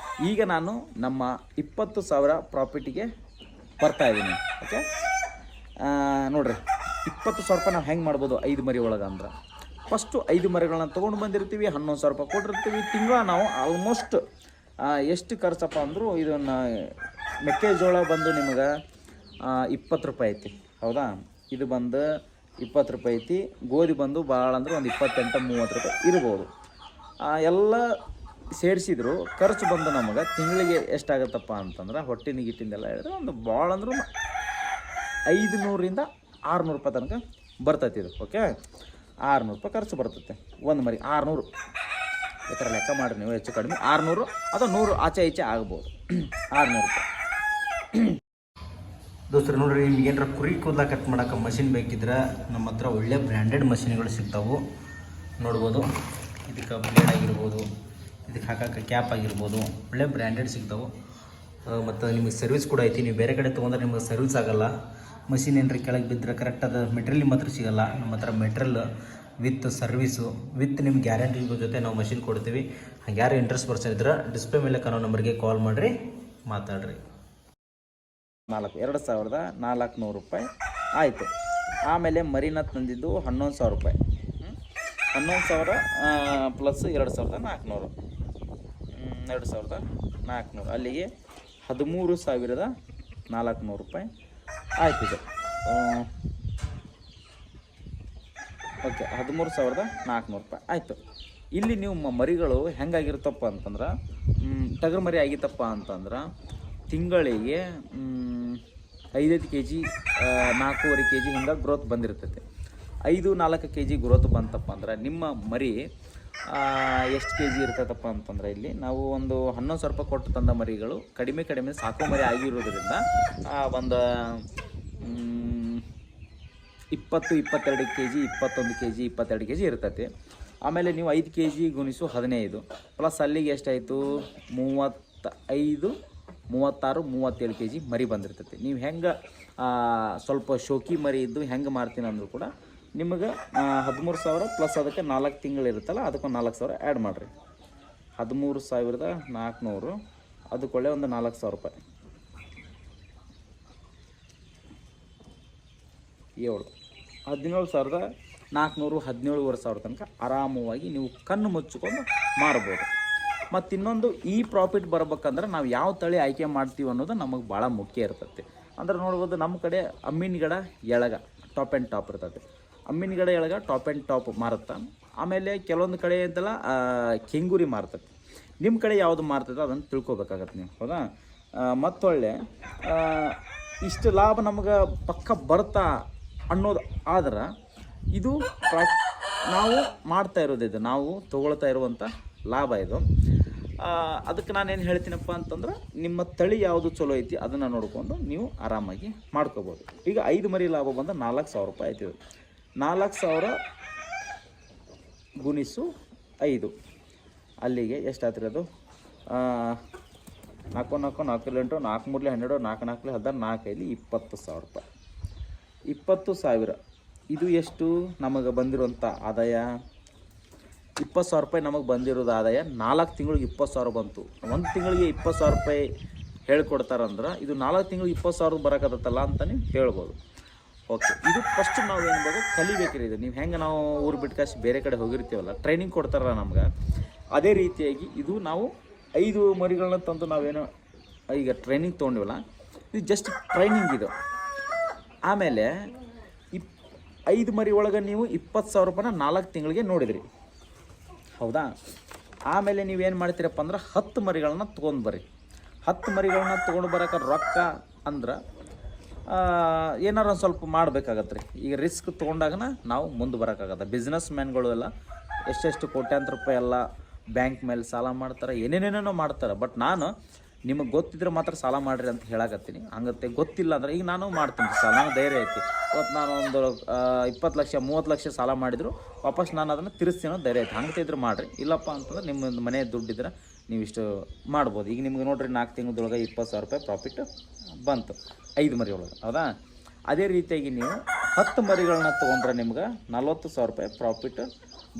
Speaker 1: ಈಗ ನಾನು ನಮ್ಮ 20,000 ಪ್ರಾಫಿಟಿಗೆ ಬರ್ತಾಯಿದ್ದೀನಿ. ಓಕೆ, ನೋಡಿರಿ 20,000 ರೂಪಾಯಿ ನಾವು ಹೆಂಗೆ ಮಾಡ್ಬೋದು 5 ಮರಿ ಒಳಗೆ ಅಂದ್ರೆ, ಫಸ್ಟು 5 ಮರಿಗಳನ್ನ ತೊಗೊಂಡು ಬಂದಿರ್ತೀವಿ, 11,000 ರೂಪಾಯಿ ಕೊಟ್ಟಿರ್ತೀವಿ. ತಿಂಗಳ ನಾವು ಆಲ್ಮೋಸ್ಟ್ ಎಷ್ಟು ಖರ್ಚಪ್ಪ ಅಂದರೂ ಇದನ್ನು ಮೆಕ್ಕೆಜೋಳ ಬಂದು ನಿಮಗೆ 20 ರೂಪಾಯಿ ಐತಿ, ಹೌದಾ? ಇದು ಬಂದು 20 ರೂಪಾಯಿ ಐತಿ. ಗೋಧಿ ಬಂದು ಭಾಳ ಅಂದ್ರೆ ಒಂದು 28-30 ರೂಪಾಯಿ ಇರ್ಬೋದು. ಎಲ್ಲ ಸೇರಿಸಿದ್ರು ಖರ್ಚು ಬಂದು ನಮಗೆ ತಿಂಗಳಿಗೆ ಎಷ್ಟಾಗತ್ತಪ್ಪ ಅಂತಂದ್ರೆ ಹೊಟ್ಟಿನ ಗಿಟ್ಟಿಂದೆಲ್ಲ ಹೇಳಿದ್ರೆ ಒಂದು ಭಾಳ ಅಂದ್ರೆ 500ರಿಂದ 600 ರೂಪಾಯಿ ತನಕ ಬರ್ತೈತಿ ಇದು. ಓಕೆ, 600 ರೂಪಾಯಿ ಖರ್ಚು ಬರ್ತೈತೆ ಒಂದು ಮರಿ. 600 ಬೇಕಾದ್ರೆ ಲೆಕ್ಕ ಮಾಡಿರಿ ನೀವು, ಹೆಚ್ಚು ಕಡಿಮೆ 600 ಅಥವಾ 100 ಆಚೆ ಈಚೆ ಆಗ್ಬೋದು. 600 ರೂಪಾಯಿ. ದೋಸ್ತರು ನೋಡ್ರಿ, ನಿಮ್ಗೆ ಏನಾರ ಕುರಿ ಕೂದಲ ಕಟ್ ಮಾಡೋಕೆ ಮಷಿನ್ ಬೇಕಿದ್ರೆ ನಮ್ಮ ಹತ್ರ ಒಳ್ಳೆ ಬ್ರ್ಯಾಂಡೆಡ್ ಮಷಿನ್ಗಳು ಸಿಗ್ತಾವೆ. ನೋಡ್ಬೋದು, ಇದಕ್ಕೆ ಬ್ಲೇಡ್ ಆಗಿರ್ಬೋದು, ಇದಕ್ಕೆ ಹಾಕೋಕ್ಕೆ ಕ್ಯಾಪ್ ಆಗಿರ್ಬೋದು, ಒಳ್ಳೆ ಬ್ರ್ಯಾಂಡೆಡ್ ಸಿಗ್ತಾವೆ. ಮತ್ತು ನಿಮಗೆ ಸರ್ವಿಸ್ ಕೂಡ ಐತಿ. ನೀವು ಬೇರೆ ಕಡೆ ತೊಗೊಂಡ್ರೆ ನಿಮಗೆ ಸರ್ವಿಸ್ ಆಗೋಲ್ಲ. ಮಷಿನ್ ಏನ್ರಿ ಕೆಳಗೆ ಬಿದ್ದರೆ ಕರೆಕ್ಟ್ ಅದು ಮೆಟೀರಿಯಲ್ ನಿಮ್ಮ ಹತ್ರ ಸಿಗೋಲ್ಲ. ನಮ್ಮ ಹತ್ರ ಮೆಟ್ರಿಯಲ್ ವಿತ್ ಸರ್ವಿಸು ವಿತ್ ನಿಮ್ಮ ಗ್ಯಾರಂಟಿ ಜೊತೆ ನಾವು ಮಷಿನ್ ಕೊಡ್ತೀವಿ. ಹಂಗೆ ಯಾರು ಇಂಟ್ರೆಸ್ಟ್ ಪರ್ಸನ್ ಇದ್ರೆ ಡಿಸ್ಪ್ಲೇ ಮೇಲೆ ಕಾಣೋ ನಂಬರ್ಗೆ ಕಾಲ್ ಮಾಡಿರಿ, ಮಾತಾಡ್ರಿ. 2,400 ರೂಪಾಯಿ ಆಯಿತು. ಆಮೇಲೆ ಮರಿನ ತಂದಿದ್ದು 11,000 ರೂಪಾಯಿ. 11,000 ಪ್ಲಸ್ 2,400, 2,400 ಅಲ್ಲಿಗೆ 13,400 ರೂಪಾಯಿ ಆಯ್ತು. ಇದು ಓಕೆ, 13,400 ರೂಪಾಯಿ ಆಯಿತು. ಇಲ್ಲಿ ನೀವು ಮರಿಗಳು ಹೆಂಗಾಗಿರ್ತಪ್ಪ ಅಂತಂದ್ರೆ, ಟಗರು ಮರಿ ಆಗಿತ್ತಪ್ಪ ಅಂತಂದ್ರೆ ತಿಂಗಳಿಗೆ 5 kg 4.5 kg ಹಿಂಗೆ ಗ್ರೋತ್ ಬಂದಿರ್ತೈತೆ. 5-4 kg ಗ್ರೋತ್ ಬಂತಪ್ಪ ಅಂದ್ರೆ ನಿಮ್ಮ ಮರಿ ಎಷ್ಟು kg ಇರ್ತೈತಪ್ಪ ಅಂತಂದ್ರೆ, ಇಲ್ಲಿ ನಾವು ಒಂದು 11,000 ರೂಪಾಯಿ ಕೊಟ್ಟು ತಂದ ಮರಿಗಳು ಕಡಿಮೆ ಸಾಕೋ ಮರಿ ಆಗಿರೋದ್ರಿಂದ ಒಂದು 20-22 kg 21 kg 22 kg ಇರ್ತೈತಿ. ಆಮೇಲೆ ನೀವು 5 kg ಗುಣಿಸು 15 ಪ್ಲಸ್ ಅಲ್ಲಿಗೆ ಎಷ್ಟಾಯಿತು 36-37 kg ಮರಿ ಬಂದಿರ್ತೈತಿ. ನೀವು ಹೆಂಗೆ ಸ್ವಲ್ಪ ಶೋಕಿ ಮರಿ ಇದ್ದು ಹೆಂಗೆ ಮಾರ್ತೀನಿ ಅಂದರೂ ಕೂಡ ನಿಮಗೆ 13,000 ಪ್ಲಸ್ ಅದಕ್ಕೆ 4 ತಿಂಗಳು ಇರುತ್ತಲ್ಲ, ಅದಕ್ಕೆ 4,000 ಆ್ಯಡ್ ಮಾಡಿರಿ. 13,400 ಅದಕ್ಕೊಳ್ಳೆ ಒಂದು 4,000 ರೂಪಾಯಿ 7 17,400 17,500 ತನಕ ಆರಾಮವಾಗಿ ನೀವು ಕಣ್ಣು ಮುಚ್ಚಿಕೊಂಡು ಮಾರ್ಬೋದು. ಮತ್ತು ಇನ್ನೊಂದು, ಈ ಪ್ರಾಫಿಟ್ ಬರ್ಬೇಕಂದ್ರೆ ನಾವು ಯಾವ ತಳಿ ಆಯ್ಕೆ ಮಾಡ್ತೀವಿ ಅನ್ನೋದು ನಮಗೆ ಭಾಳ ಮುಖ್ಯ ಇರ್ತೈತಿ. ಅಂದ್ರೆ ನೋಡ್ಬೋದು, ನಮ್ಮ ಕಡೆ ಅಮ್ಮಿನಗಡ ಎಳಗ ಟಾಪ್ ಆ್ಯಂಡ್ ಟಾಪ್ ಇರ್ತೈತಿ. ಅಮ್ಮಿನಗಡೆ ಒಳಗೆ ಟಾಪ್ ಆ್ಯಂಡ್ ಟಾಪ್ ಮಾರುತ್ತೆ. ಆಮೇಲೆ ಕೆಲವೊಂದು ಕಡೆ ಅಂತಲ್ಲ ಕೆಂಗೂರಿ ಮಾರ್ತದೆ. ನಿಮ್ಮ ಕಡೆ ಯಾವುದು ಮಾರ್ತದೆ ಅದನ್ನು ತಿಳ್ಕೊಬೇಕಾಗತ್ತೆ ನೀವು, ಹೌದಾ. ಮತ್ತೊಳ್ಳೆ ಇಷ್ಟು ಲಾಭ ನಮಗೆ ಪಕ್ಕ ಬರ್ತಾ ಅನ್ನೋದು ಆದ್ರೆ ಇದು ನಾವು ಮಾಡ್ತಾ ಇರೋದು, ಇದು ನಾವು ತೊಗೊಳ್ತಾ ಇರುವಂಥ ಲಾಭ ಇದು. ಅದಕ್ಕೆ ನಾನೇನು ಹೇಳ್ತೀನಪ್ಪ ಅಂತಂದ್ರೆ ನಿಮ್ಮ ತಳಿ ಯಾವುದು ಚಲೋ ಐತಿ ಅದನ್ನು ನೋಡ್ಕೊಂಡು ನೀವು ಆರಾಮಾಗಿ ಮಾಡ್ಕೋಬೋದು. ಈಗ 5 ಮರಿ ಲಾಭ ಬಂದು 4,000 ರೂಪಾಯಿ ಆಯ್ತಿದೆ. 4,000 ಗುಣಿಸು 5 ಅಲ್ಲಿಗೆ ಎಷ್ಟು ಆಗ್ತಿರೋದು ಅದು 4 4 4 8 4 3 12 4 4 16 4 5 20,000 ರೂಪಾಯಿ. 20,000 ಇದು ಎಷ್ಟು ನಮಗೆ ಬಂದಿರುವಂಥ ಆದಾಯ? 20,000 ರೂಪಾಯಿ ನಮಗೆ ಬಂದಿರೋದು ಆದಾಯ. 4 ತಿಂಗಳಿಗೆ 20,000 ಬಂತು. 1 ತಿಂಗಳಿಗೆ 20,000 ರೂಪಾಯಿ ಹೇಳ್ಕೊಡ್ತಾರಂದ್ರೆ ಇದು 4 ತಿಂಗಳಿಗೆ 20,000 ಬರೋಕತ್ತಲ್ಲ ಅಂತ ನೀವು ಹೇಳ್ಬೋದು. ಓಕೆ, ಇದು ಫಸ್ಟ್ ನಾವು ಏನ್ಬೋದು ಕಲಿಬೇಕ್ರಿ. ಇದು ನೀವು ಹೆಂಗೆ ನಾವು ಊರು ಬಿಟ್ಕಾಸಿ ಬೇರೆ ಕಡೆ ಹೋಗಿರ್ತೀವಲ್ಲ, ಟ್ರೈನಿಂಗ್ ಕೊಡ್ತಾರಲ್ಲ ನಮ್ಗೆ, ಅದೇ ರೀತಿಯಾಗಿ ಇದು ನಾವು 5 ಮರಿಗಳನ್ನ ತಂದು ನಾವೇನು ಈಗ ಟ್ರೈನಿಂಗ್ ತೊಗೊಂಡಿವಲ್ಲ, ಇದು ಜಸ್ಟ್ ಟ್ರೈನಿಂಗ್ ಇದು. ಆಮೇಲೆ 5 ಮರಿ ಒಳಗೆ ನೀವು 20,000 ರೂಪಾಯಿನ 4 ತಿಂಗಳಿಗೆ ನೋಡಿದ್ರಿ, ಹೌದಾ. ಆಮೇಲೆ ನೀವೇನು ಮಾಡ್ತೀರಪ್ಪ ಅಂದ್ರೆ 10 ಮರಿಗಳನ್ನ ತೊಗೊಂಡು ಬರ್ರಿ. 10 ಮರಿಗಳನ್ನ ತೊಗೊಂಡು ಬರೋಕೆ ರೊಕ್ಕ ಅಂದ್ರೆ ಏನಾರು ಒಂದು ಸ್ವಲ್ಪ ಮಾಡಬೇಕಾಗತ್ತೆ ರೀ. ಈಗ ರಿಸ್ಕ್ ತೊಗೊಂಡಾಗನ ನಾವು ಮುಂದೆ ಬರೋಕ್ಕಾಗತ್ತೆ. ಬಿಸ್ನೆಸ್ ಮ್ಯಾನ್ಗಳು ಎಲ್ಲ ಎಷ್ಟೆಷ್ಟು ಕೋಟ್ಯಾಂತರ ರೂಪಾಯಿ ಎಲ್ಲ ಬ್ಯಾಂಕ್ ಮೇಲೆ ಸಾಲ ಮಾಡ್ತಾರೆ, ಏನೇನೇನೋ ಮಾಡ್ತಾರೆ. ಬಟ್ ನಾನು ನಿಮಗೆ ಗೊತ್ತಿದ್ರೆ ಮಾತ್ರ ಸಾಲ ಮಾಡಿರಿ ಅಂತ ಹೇಳಕತ್ತೀನಿ. ಹಂಗತ್ತೆ ಗೊತ್ತಿಲ್ಲ ಅಂದ್ರೆ ಈಗ ನಾನು ಮಾಡ್ತೀನಿ ಸಾಲ, ನನಗೆ ಧೈರ್ಯ ಐತಿ. ಇವತ್ತು ನಾನು ಒಂದು 20 ಲಕ್ಷ 30 ಲಕ್ಷ ಸಾಲ ಮಾಡಿದ್ರು ವಾಪಸ್ ನಾನು ಅದನ್ನು ತಿರ್ಸ್ತೀನೋ ಧೈರ್ಯ ಐತಿ. ಹಂಗೆ ಇದ್ರೆ ಮಾಡಿರಿ. ಇಲ್ಲಪ್ಪ ಅಂತಂದ್ರೆ ನಿಮ್ಮ ಮನೆ ದುಡ್ಡಿದ್ರೆ ನೀವು ಇಷ್ಟು ಮಾಡ್ಬೋದು. ಈಗ ನಿಮ್ಗೆ ನೋಡಿರಿ 4 ತಿಂಗಳದೊಳಗೆ 20,000 ರೂಪಾಯಿ ಪ್ರಾಫಿಟ್ ಬಂತು 5 ಮರಿ ಒಳಗೆ, ಹೌದಾ. ಅದೇ ರೀತಿಯಾಗಿ ನೀವು 10 ಮರಿಗಳನ್ನ ತೊಗೊಂಡ್ರೆ ನಿಮ್ಗೆ 40,000 ರೂಪಾಯಿ ಪ್ರಾಫಿಟ್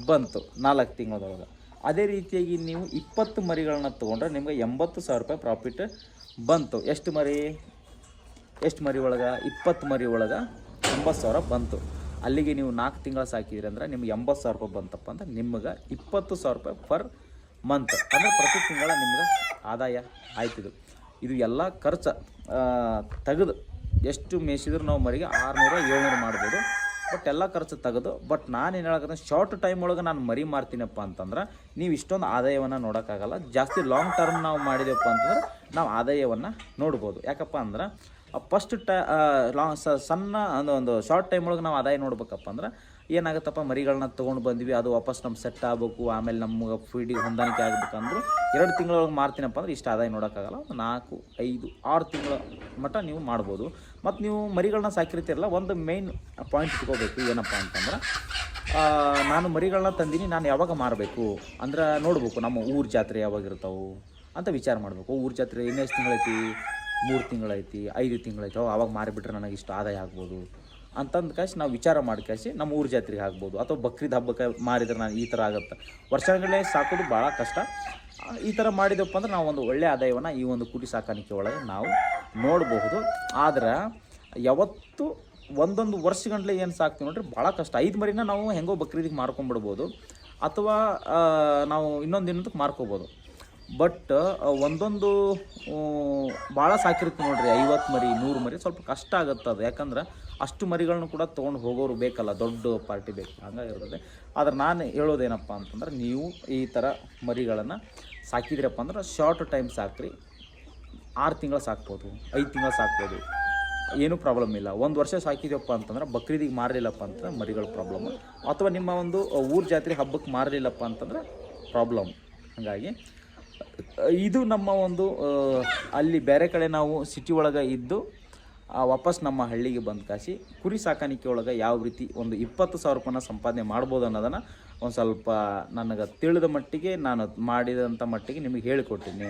Speaker 1: ಬಂತು 4 ತಿಂಗಳದೊಳಗೆ. ಅದೇ ರೀತಿಯಾಗಿ ನೀವು 20 ಮರಿಗಳನ್ನ ತೊಗೊಂಡ್ರೆ ನಿಮ್ಗೆ 80,000 ರೂಪಾಯಿ ಪ್ರಾಫಿಟ್ ಬಂತು. ಎಷ್ಟು ಮರಿ ಒಳಗೆ? 20 ಮರಿ ಒಳಗೆ 80,000 ಬಂತು. ಅಲ್ಲಿಗೆ ನೀವು 4 ತಿಂಗಳು ಸಾಕಿದ್ರಿ ಅಂದ್ರೆ ನಿಮ್ಗೆ 80,000 ರೂಪಾಯಿ ಬಂತಪ್ಪ ಅಂದ್ರೆ ನಿಮ್ಗೆ 20,000 ರೂಪಾಯಿ ಪರ್ ಮಂತ್ ಅಂದರೆ ಪ್ರತಿ ತಿಂಗಳ ನಿಮ್ಗೆ ಆದಾಯ ಆಯ್ತಿದು. ಇದು ಎಲ್ಲ ಖರ್ಚು ತೆಗೆದು ಎಷ್ಟು ಮೇಯಿಸಿದ್ರು ನಾವು ಮರಿಗೆ 600-700 ಮಾಡ್ಬೋದು. ಬಟ್ ಎಲ್ಲ ಖರ್ಚು ತೆಗೆದು. ಬಟ್ ನಾನೇನು ಹೇಳಕತ್ತೆ, ಶಾರ್ಟ್ ಟೈಮ್ ಒಳಗೆ ನಾನು ಮರಿ ಮಾರ್ತೀನಪ್ಪ ಅಂತಂದ್ರೆ ನೀವು ಇಷ್ಟೊಂದು ಆದಾಯವನ್ನು ನೋಡೋಕ್ಕಾಗಲ್ಲ. ಜಾಸ್ತಿ ಲಾಂಗ್ ಟರ್ಮ್ ನಾವು ಮಾಡಿದೆವಪ್ಪ ಅಂತಂದ್ರೆ ನಾವು ಆದಾಯವನ್ನು ನೋಡ್ಬೋದು. ಯಾಕಪ್ಪ ಅಂದ್ರೆ ಫಸ್ಟ್ ಸಣ್ಣ ಒಂದು ಶಾರ್ಟ್ ಟೈಮ್ ಒಳಗೆ ನಾವು ಆದಾಯ ನೋಡ್ಬೇಕಪ್ಪ ಅಂದ್ರೆ ಏನಾಗುತ್ತಪ್ಪ, ಮರಿಗಳನ್ನ ತೊಗೊಂಡು ಬಂದ್ವಿ, ಅದು ವಾಪಸ್ ನಮ್ಗೆ ಸೆಟ್ ಆಗಬೇಕು, ಆಮೇಲೆ ನಮ್ಗೆ ಫೀಡಿಗೆ ಹೊಂದಾಣಿಕೆ ಆಗ್ಬೇಕಂದ್ರೆ 2 ತಿಂಗಳೊಳಗೆ ಮಾರ್ತೀನಪ್ಪ ಅಂದ್ರೆ ಇಷ್ಟು ಆದಾಯ ನೋಡೋಕ್ಕಾಗಲ್ಲ. 4, 5, 6 ತಿಂಗಳ ಮಟ್ಟ ನೀವು ಮಾಡ್ಬೋದು. ಮತ್ತು ನೀವು ಮರಿಗಳನ್ನ ಸಾಕಿರ್ತೀರಲ್ಲ, ಒಂದು ಮೇಯ್ನ್ ಪಾಯಿಂಟ್ ಇಟ್ಕೋಬೇಕು. ಏನಪ್ಪ ಅಂತಂದ್ರೆ ನಾನು ಮರಿಗಳನ್ನ ತಂದೀನಿ, ನಾನು ಯಾವಾಗ ಮಾರಬೇಕು ಅಂದ್ರೆ ನೋಡ್ಬೇಕು ನಮ್ಮ ಊರ ಜಾತ್ರೆ ಯಾವಾಗ ಇರ್ತಾವೆ ಅಂತ ವಿಚಾರ ಮಾಡಬೇಕು. ಊರ ಜಾತ್ರೆ ಇನ್ನೆಷ್ಟು ತಿಂಗಳೈತಿ? 3 ತಿಂಗಳೈತಿ, 5 ತಿಂಗಳೈತಿ, ಅವಾಗ ಮಾರಿಬಿಟ್ರೆ ನನಗೆ ಇಷ್ಟು ಆದಾಯ ಆಗ್ಬೋದು ಅಂತಂದು ಕಾಶಿ ನಾವು ವಿಚಾರ ಮಾಡಿ ಕಾಶಿ ನಮ್ಮ ಊರ ಜಾತ್ರೆಗೆ ಆಗ್ಬೋದು. ಅಥವಾ ಬಕ್ರೀದ್ ಹಬ್ಬಕ್ಕೆ ಮಾರಿದ್ರೆ ನಾನು ಈ ಥರ ಆಗುತ್ತೆ. ವರ್ಷಗಳೇ ಸಾಕೋದು ಭಾಳ ಕಷ್ಟ. ಈ ಥರ ಮಾಡಿದಪ್ಪ ಅಂದ್ರೆ ನಾವು ಒಂದು ಒಳ್ಳೆಯ ಆದಾಯವನ್ನು ಈ ಒಂದು ಕುರಿ ಸಾಕಾಣಿಕೆ ಒಳಗೆ ನಾವು ನೋಡಬಹುದು. ಆದ್ರೆ ಯಾವತ್ತು ಒಂದೊಂದು ವರ್ಷಗಂಟ್ಲೆ ಏನು ಸಾಕ್ತೀವಿ ನೋಡ್ರಿ ಭಾಳ ಕಷ್ಟ. 5 ಮರಿನ ನಾವು ಹೆಂಗೋ ಬಕ್ರೀದಿಗೆ ಮಾರ್ಕೊಂಡ್ಬಿಡ್ಬೋದು, ಅಥವಾ ನಾವು ಇನ್ನೊಂದಕ್ಕೆ ಮಾರ್ಕೋಬೋದು. ಬಟ್ ಒಂದೊಂದು ಭಾಳ ಸಾಕಿರ್ತೀವಿ ನೋಡ್ರಿ, 50 ಮರಿ 100 ಮರಿ ಸ್ವಲ್ಪ ಕಷ್ಟ ಆಗುತ್ತೆ ಅದು. ಯಾಕಂದ್ರೆ ಅಷ್ಟು ಮರಿಗಳನ್ನ ಕೂಡ ತೊಗೊಂಡು ಹೋಗೋರು ಬೇಕಲ್ಲ, ದೊಡ್ಡ ಪಾರ್ಟಿ ಬೇಕು, ಹಂಗಾಗಿರ್ತದೆ. ಆದ್ರೆ ನಾನು ಹೇಳೋದೇನಪ್ಪ ಅಂತಂದ್ರೆ ನೀವು ಈ ಥರ ಮರಿಗಳನ್ನು ಸಾಕಿದ್ರಪ್ಪ ಅಂದ್ರೆ ಶಾರ್ಟ್ ಟೈಮ್ ಸಾಕ್ರಿ. 6 ತಿಂಗಳು ಸಾಕ್ಬೋದು, 5 ತಿಂಗಳು ಸಾಕ್ಬೋದು, ಏನೂ ಪ್ರಾಬ್ಲಮ್ ಇಲ್ಲ. 1 ವರ್ಷ ಸಾಕಿದ್ಯಪ್ಪ ಅಂತಂದ್ರೆ ಬಕ್ರೀದಿಗೆ ಮಾರಲಿಲ್ಲಪ್ಪ ಅಂತಂದ್ರೆ ಮರಿಗಳ ಪ್ರಾಬ್ಲಮ್, ಅಥವಾ ನಿಮ್ಮ ಒಂದು ಊರ ಜಾತ್ರೆ ಹಬ್ಬಕ್ಕೆ ಮಾರಲಿಲ್ಲಪ್ಪ ಅಂತಂದ್ರೆ ಪ್ರಾಬ್ಲಮ್. ಹಾಗಾಗಿ ಇದು ನಮ್ಮ ಒಂದು ಅಲ್ಲಿ ಬೇರೆ ಕಡೆ ನಾವು ಸಿಟಿ ಒಳಗೆ ಇದ್ದು ವಾಪಸ್ ನಮ್ಮ ಹಳ್ಳಿಗೆ ಬಂದು ಕಾಸಿ ಕುರಿ ಸಾಕಾಣಿಕೆ ಒಳಗೆ ಯಾವ ರೀತಿ ಒಂದು 20,000 ರೂಪಾಯಿನ ಸಂಪಾದನೆ ಮಾಡ್ಬೋದು ಅನ್ನೋದನ್ನು ಒಂದು ಸ್ವಲ್ಪ ನನಗೆ ತಿಳಿದ ಮಟ್ಟಿಗೆ ನಾನು ಮಾಡಿದಂಥ ಮಟ್ಟಿಗೆ ನಿಮಗೆ ಹೇಳಿಕೊಟ್ಟಿನಿ.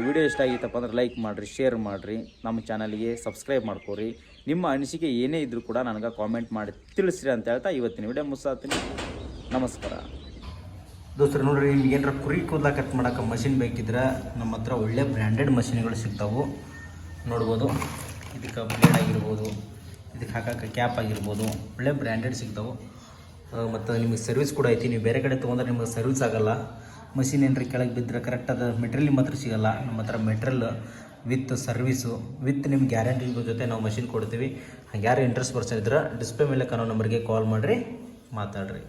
Speaker 1: ವಿಡಿಯೋ ಇಷ್ಟ ಆಗಿತ್ತಪ್ಪ ಅಂದ್ರೆ ಲೈಕ್ ಮಾಡಿರಿ, ಶೇರ್ ಮಾಡಿರಿ, ನಮ್ಮ ಚಾನಲ್ಗೆ ಸಬ್ಸ್ಕ್ರೈಬ್ ಮಾಡ್ಕೊರಿ. ನಿಮ್ಮ ಅನಿಸಿಕೆ ಏನೇ ಇದ್ದರೂ ಕೂಡ ನನಗೆ ಕಾಮೆಂಟ್ ಮಾಡಿ ತಿಳಿಸ್ರಿ ಅಂತ ಹೇಳ್ತಾ ಇವತ್ತಿನ ವಿಡಿಯೋ ಮುಗಿಸ್ತೀನಿ. ನಮಸ್ಕಾರ ದೋಸ್ತರು. ನೋಡಿರಿ, ನಿಮ್ಗೆ ಏನಾರ ಕುರಿ ಕೂದಲ ಕಟ್ ಮಾಡೋಕೆ ಮಷಿನ್ ಬೇಕಿದ್ರೆ ನಮ್ಮ ಹತ್ರ ಒಳ್ಳೆ ಬ್ರ್ಯಾಂಡೆಡ್ ಮಷಿನ್ಗಳು ಸಿಗ್ತಾವೆ. ನೋಡ್ಬೋದು, ಇದಕ್ಕೆ ಬ್ಲೇಡ್ ಆಗಿರ್ಬೋದು, ಇದಕ್ಕೆ ಹಾಕೋಕ್ಕೆ ಕ್ಯಾಪ್ ಆಗಿರ್ಬೋದು, ಒಳ್ಳೆ ಬ್ರ್ಯಾಂಡೆಡ್ ಸಿಗ್ತಾವೆ. ಮತ್ತು ನಿಮಗೆ ಸರ್ವಿಸ್ ಕೂಡ ಐತಿ. ನೀವು ಬೇರೆ ಕಡೆ ತೊಗೊಂಡ್ರೆ ನಿಮಗೆ ಸರ್ವಿಸ್ ಆಗೋಲ್ಲ. ಮಷಿನ್ ಏನಾರ ಕೆಳಗೆ ಬಿದ್ದರೆ ಕರೆಕ್ಟಾದ ಮೆಟೀರಿಯಲ್ ಮಾತ್ರ ಸಿಗೋಲ್ಲ. ನಮ್ಮ ಹತ್ರ ಮೆಟೀರಿಯಲ್
Speaker 2: ವಿತ್ ಸರ್ವಿಸು ವಿತ್ ನಿಮ್ಮ ಗ್ಯಾರಂಟಿ ಜೊತೆ ನಾವು ಮಷಿನ್ ಕೊಡ್ತೀವಿ. ಹಂಗೆ ಯಾರು ಇಂಟ್ರೆಸ್ಟ್ ಪರ್ಸನ್ ಇದ್ರೆ ಡಿಸ್ಪ್ಲೇ ಮೇಲೆ ಕಾಣೋ ನಂಬರ್ಗೆ ಕಾಲ್ ಮಾಡಿರಿ, ಮಾತಾಡ್ರಿ.